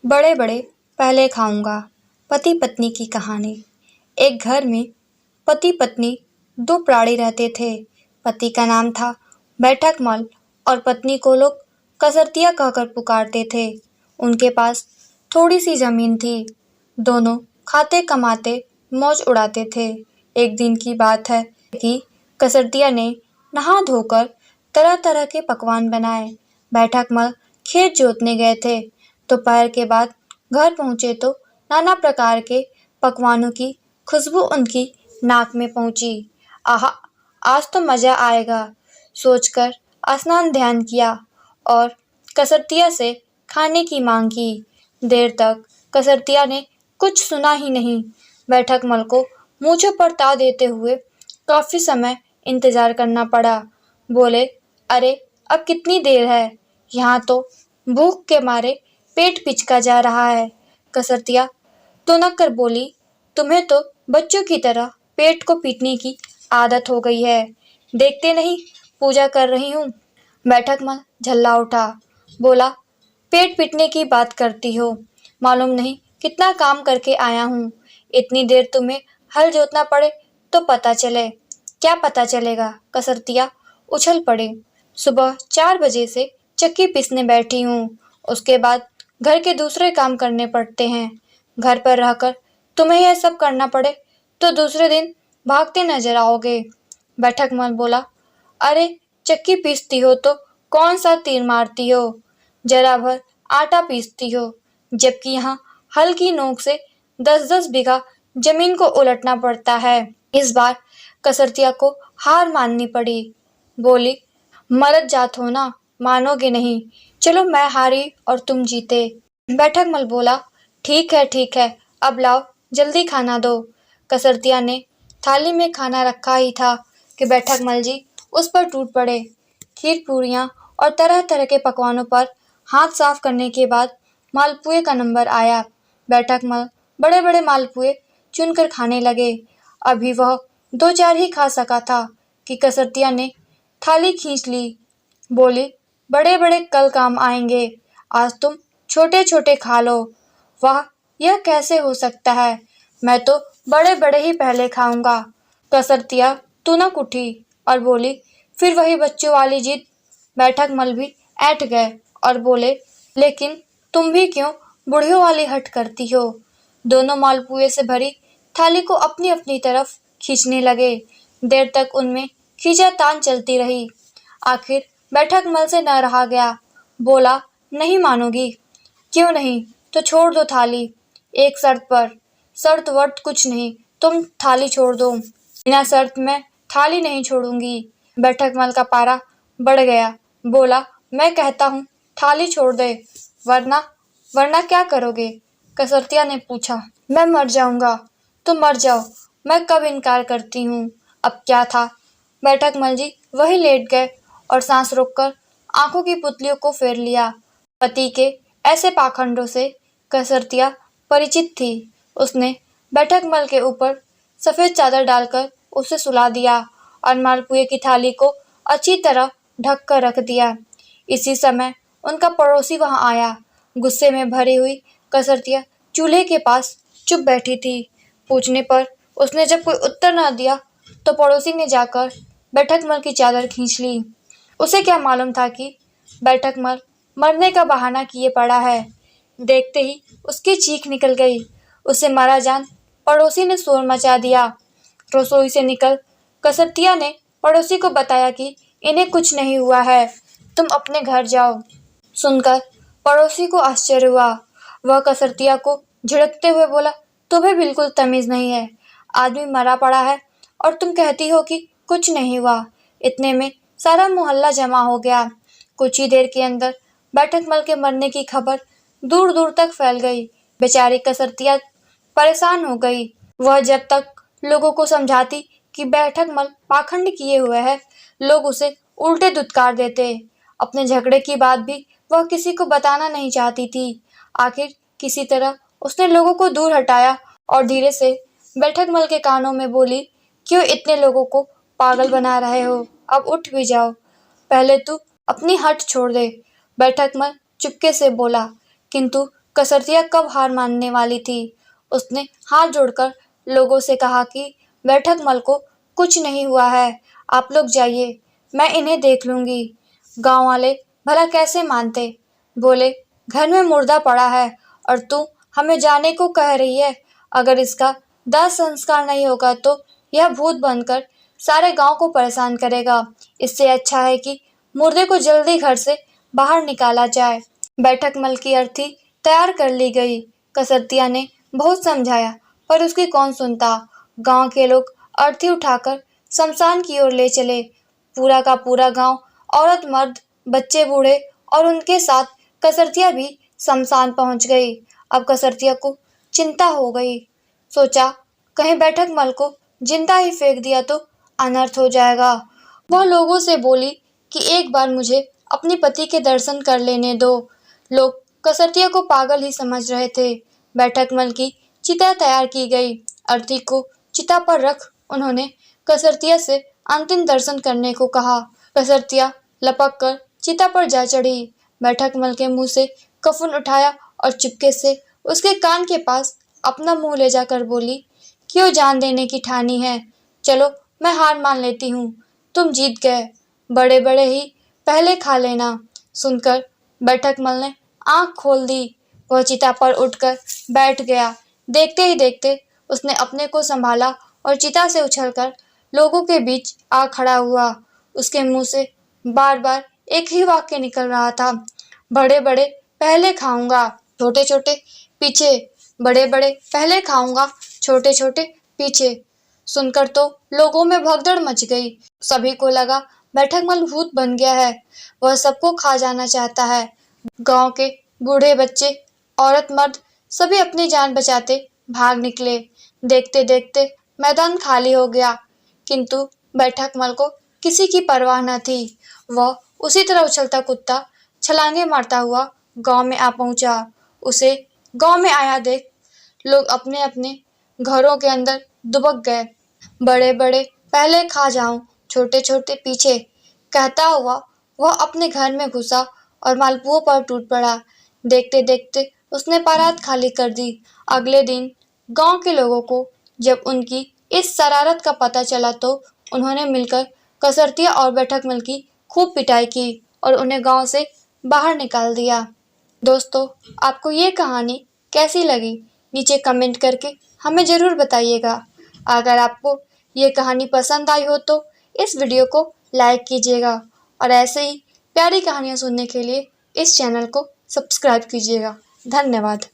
बड़े बड़े पहले खाऊंगा। पति पत्नी की कहानी। एक घर में पति पत्नी दो प्राणी रहते थे। पति का नाम था बैठक मल और पत्नी को लोग कसरतिया कहकर पुकारते थे। उनके पास थोड़ी सी जमीन थी। दोनों खाते कमाते मौज उड़ाते थे। एक दिन की बात है कि कसरतिया ने नहा धोकर तरह तरह के पकवान बनाए। बैठक मल खेत जोतने गए थे। दोपहर के बाद घर पहुंचे तो नाना प्रकार के पकवानों की खुशबू उनकी नाक में पहुंची। आहा, आज तो मजा आएगा सोचकर स्नान ध्यान किया और कसरतिया से खाने की मांग की। देर तक कसरतिया ने कुछ सुना ही नहीं। बैठक मल को मूंछों पर ताव देते हुए काफी समय इंतजार करना पड़ा। बोले, अरे अब कितनी देर है, यहाँ तो भूख के मारे पेट पिचका जा रहा है। कसरतिया तुनक कर बोली, तुम्हें तो बच्चों की तरह पेट को पीटने की आदत हो गई है। देखते नहीं पूजा कर रही हूँ। बैठक मल झल्ला उठा। बोला, पेट पीटने की बात करती हो, मालूम नहीं कितना काम करके आया हूँ। इतनी देर तुम्हें हल जोतना पड़े तो पता चले। क्या पता चलेगा? कसरतिया उछल पड़े। सुबह 4 बजे से चक्की पीसने बैठी हूँ। उसके बाद घर के दूसरे काम करने पड़ते हैं। घर पर रहकर तुम्हें यह सब करना पड़े तो दूसरे दिन भागते नजर आओगे। बैठक मल बोला, अरे चक्की पीसती हो तो कौन सा तीर मारती हो, जरा भर आटा पीसती हो, जबकि यहाँ हल की नोक से 10-10 बीघा जमीन को उलटना पड़ता है। इस बार कसरतिया को हार माननी पड़ी। बोली, मरद जात हो ना, मानोगे नहीं। चलो मैं हारी और तुम जीते। बैठक मल बोला, ठीक है, अब लाओ जल्दी खाना दो। कसरतिया ने थाली में खाना रखा ही था कि बैठक मल जी उस पर टूट पड़े। खीर पूरियां और तरह तरह के पकवानों पर हाथ साफ करने के बाद मालपुए का नंबर आया। बैठक मल बड़े बड़े मालपुए चुनकर खाने लगे। अभी वह 2-4 ही खा सका था कि कसरतिया ने थाली खींच ली। बोली, बड़े बड़े कल काम आएंगे, आज तुम छोटे छोटे खा लो। वाह, यह कैसे हो सकता है, मैं तो बड़े बड़े ही पहले खाऊंगा। कसरतिया तुनक उठी और बोली, फिर वही बच्चों वाली जिद। बैठक मल भी ऐंठ गए और बोले, लेकिन तुम भी क्यों बुढ़ियों वाली हट करती हो। दोनों मालपुए से भरी थाली को अपनी अपनी तरफ खींचने लगे। देर तक उनमें खींचातान चलती रही। आखिर बैठक मल से न रहा गया। बोला, नहीं मानोगी? क्यों नहीं, तो छोड़ दो थाली, एक शर्त पर। शर्त वर्त कुछ नहीं, तुम थाली छोड़ दो। बिना शर्त मैं थाली नहीं छोड़ूंगी। बैठक मल का पारा बढ़ गया। बोला, मैं कहता हूँ थाली छोड़ दे, वरना वरना क्या करोगे? कसरतिया ने पूछा। मैं मर जाऊंगा। तुम मर जाओ, मैं कब इनकार करती हूँ। अब क्या था, बैठक मल जी वही लेट गए और सांस रोककर आंखों की पुतलियों को फेर लिया। पति के ऐसे पाखंडों से कसरतिया परिचित थी। उसने बैठक मल के ऊपर सफेद चादर डालकर उसे सुला दिया और मालपुए की थाली को अच्छी तरह ढक कर रख दिया। इसी समय उनका पड़ोसी वहां आया। गुस्से में भरी हुई कसरतिया चूल्हे के पास चुप बैठी थी। पूछने पर उसने जब कोई उत्तर न दिया तो पड़ोसी ने जाकर बैठक मल की चादर खींच ली। उसे क्या मालूम था कि बैठक मल मरने का बहाना किए पड़ा है। देखते ही उसकी चीख निकल गई। उसे मारा जान पड़ोसी ने शोर मचा दिया। रसोई से निकल कसरतिया ने पड़ोसी को बताया कि इन्हें कुछ नहीं हुआ है, तुम अपने घर जाओ। सुनकर पड़ोसी को आश्चर्य हुआ। वह कसरतिया को झिड़कते हुए बोला, तुम्हें बिल्कुल तमीज नहीं है, आदमी मरा पड़ा है और तुम कहती हो कि कुछ नहीं हुआ। इतने में सारा मोहल्ला जमा हो गया। कुछ ही देर के अंदर बैठक मल के मरने की खबर दूर दूर तक फैल गई। बेचारी कसरतिया परेशान हो गई। वह जब तक लोगों को समझाती कि बैठक मल पाखंड किए हुए है, लोग उसे उल्टे दुत्कार देते। अपने झगड़े की बात भी वह किसी को बताना नहीं चाहती थी। आखिर किसी तरह उसने लोगों को दूर हटाया और धीरे से बैठक मल के कानों में बोली, क्यों इतने लोगों को पागल बना रहे हो, अब उठ भी जाओ, पहले तू अपनी हट छोड़ दे। बैठक मल चुपके से बोला, किंतु कसरतिया कब हार मानने वाली थी। उसने हाथ जोड़कर लोगों से कहा कि बैठक मल को कुछ नहीं हुआ है, आप लोग जाइए, मैं इन्हें देख लूंगी। गांव वाले भला कैसे मानते। बोले, घर में मुर्दा पड़ा है और तू हमें जाने को कह रही है। अगर इसका दाह संस्कार नहीं होगा तो यह भूत बनकर सारे गांव को परेशान करेगा। इससे अच्छा है कि मुर्दे को जल्दी घर से बाहर निकाला जाए। बैठक मल की अर्थी तैयार कर ली गई। कसरतिया ने बहुत समझाया पर उसकी कौन सुनता। गांव के लोग अर्थी उठाकर शमशान की ओर ले चले। पूरा का पूरा गांव, औरत मर्द, बच्चे बूढ़े और उनके साथ कसरतिया भी शमशान पहुंच गई। अब कसरतिया को चिंता हो गई। सोचा, कहीं बैठक मल को जिंदा ही फेंक दिया तो अनर्थ हो जाएगा। वह लोगों से बोली कि एक बार मुझे अपने पति के दर्शन कर लेने दो। लोग कसरतिया को पागल ही समझ रहे थे। बैठक मल की चिता तैयार की गई। अर्थी को चिता पर रख उन्होंने कसरतिया से अंतिम दर्शन करने को कहा। कसरतिया लपक कर चिता पर जा चढ़ी। बैठक मल के मुंह से कफन उठाया और चुपके से उसके कान के पास अपना मुंह ले जाकर बोली, क्यों जान देने की ठानी है? चलो मैं हार मान लेती हूँ, तुम जीत गए, बड़े बड़े ही पहले खा लेना। सुनकर बैठक मल ने आंख खोल दी। वह चिता पर उठकर बैठ गया। देखते ही देखते उसने अपने को संभाला और चिता से उछलकर लोगों के बीच आ खड़ा हुआ। उसके मुंह से बार बार एक ही वाक्य निकल रहा था, बड़े बड़े पहले खाऊंगा, छोटे छोटे पीछे, बड़े बड़े पहले खाऊंगा, छोटे छोटे पीछे। सुनकर तो लोगों में भगदड़ मच गई। सभी को लगा बैठक मल भूत बन गया है, वह सबको खा जाना चाहता है। गांव के बूढ़े बच्चे, औरत मर्द सभी अपनी जान बचाते भाग निकले। देखते देखते मैदान खाली हो गया, किंतु बैठक मल को किसी की परवाह न थी। वह उसी तरह उछलता कुत्ता छलांगे मारता हुआ गांव में आ पहुंचा। उसे गांव में आया देख लोग अपने अपने घरों के अंदर दुबक गए। बड़े बड़े पहले खा जाऊं, छोटे छोटे पीछे, कहता हुआ वह अपने घर में घुसा और मालपुओं पर टूट पड़ा। देखते देखते उसने बारात खाली कर दी। अगले दिन गांव के लोगों को जब उनकी इस शरारत का पता चला तो उन्होंने मिलकर कसरतिया और बैठक मल की खूब पिटाई की और उन्हें गांव से बाहर निकाल दिया। दोस्तों, आपको ये कहानी कैसी लगी? नीचे कमेंट करके हमें ज़रूर बताइएगा। अगर आपको ये कहानी पसंद आई हो तो इस वीडियो को लाइक कीजिएगा और ऐसे ही प्यारी कहानियाँ सुनने के लिए इस चैनल को सब्सक्राइब कीजिएगा। धन्यवाद।